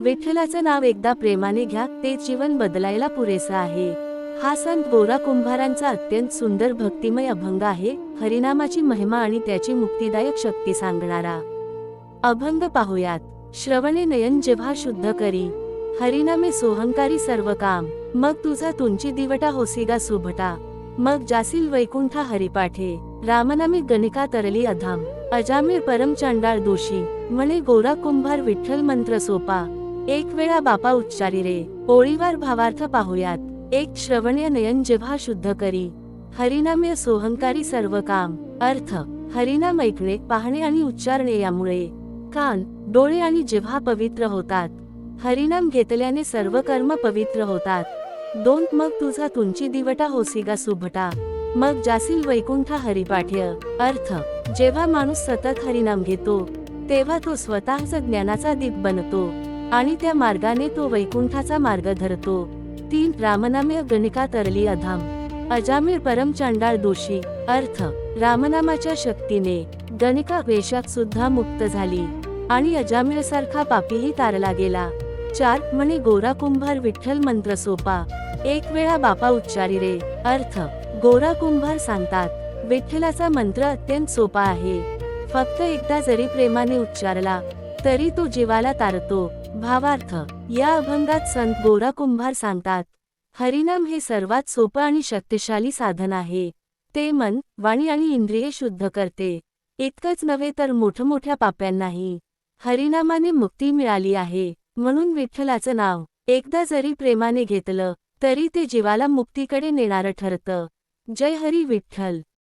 विठ्ठलाचं नाव एकदा प्रेमाने घ्या, ते जीवन बदलायला पुरेसं आहे. हा संत गोरा कुंभारांचा अत्यंत सुंदर भक्तिमय अभंग आहे. हरिनामाची महिमा आणि त्याची मुक्तिदायक शक्ती सांगणारा अभंग पाहूयात. श्रवणे नयन जिव्हा शुद्ध करी, हरिनामे सोहंकारी सर्व काम. मग तुझा तुंची दिवटा होसिगा सुभटा, मग जासील वैकुंठा हरिपाठे. रामनामी गणिका तरली अधाम, अजामीर परम चांडाळ दोषी. म्हणे गोरा कुंभार विठ्ठल मंत्र सोपा, एक वेळा बापा उच्चारी रे. ओळीवार भावार्थ पाहूयात. एक, श्रवण्य नयन जिव्हा शुद्ध करी, हरिनामे सोहंकारी सर्व काम. अर्थ, हरिनाम ऐकणे, पाहणे आणि उच्चारणे यामुळे कान, डोळे आणि जिव्हा पवित्र होतात. हरिनाम घेतल्याने सर्व कर्म पवित्र होतात. 2, मग तुझा तुंची दिवटा होसिगा सुभटा, मग जासील वैकुंठा हरिपाठ्य. अर्थ, जेव्हा माणूस सतत हरिनाम घेतो तेव्हा तो स्वतःच ज्ञानाचा दीप बनतो आणि त्या मार्गाने तो वैकुंठाचा मार्ग धरतो. 3, रामनामे गणिका तरली अधाम, अजामीर परम चांडाळ दोषी. अर्थ, रामनामाच्या शक्तीने गणिका वेशात सुद्धा मुक्त झाली आणि अजामीर सारखा पापीही तारला गेला. 4, म्हणे गोरा कुंभार विठ्ठल मंत्र सोपा, एक वेळा बापा उच्चारी रे. अर्थ, गोरा कुंभार सांगतात, विठ्ठलाचा मंत्र अत्यंत सोपा आहे. फक्त एकदा जरी प्रेमाने उच्चारला तरी तो जीवाला तारतो. भावार्थ, या अभंगात संत गोरा कुंभार सांगतात, हरिनाम हे सर्वात सोपं आणि शक्तिशाली साधन आहे. ते मन, वाणी आणि इंद्रिये शुद्ध करते. इतकंच नव्हे तर मोठमोठ्या पाप्यांनाही हरिनामाने मुक्ती मिळाली आहे. म्हणून विठ्ठलाचं नाव एकदा जरी प्रेमाने घेतलं तरी ते जीवाला मुक्तीकडे नेणारं ठरतं. जय हरी विठ्ठल.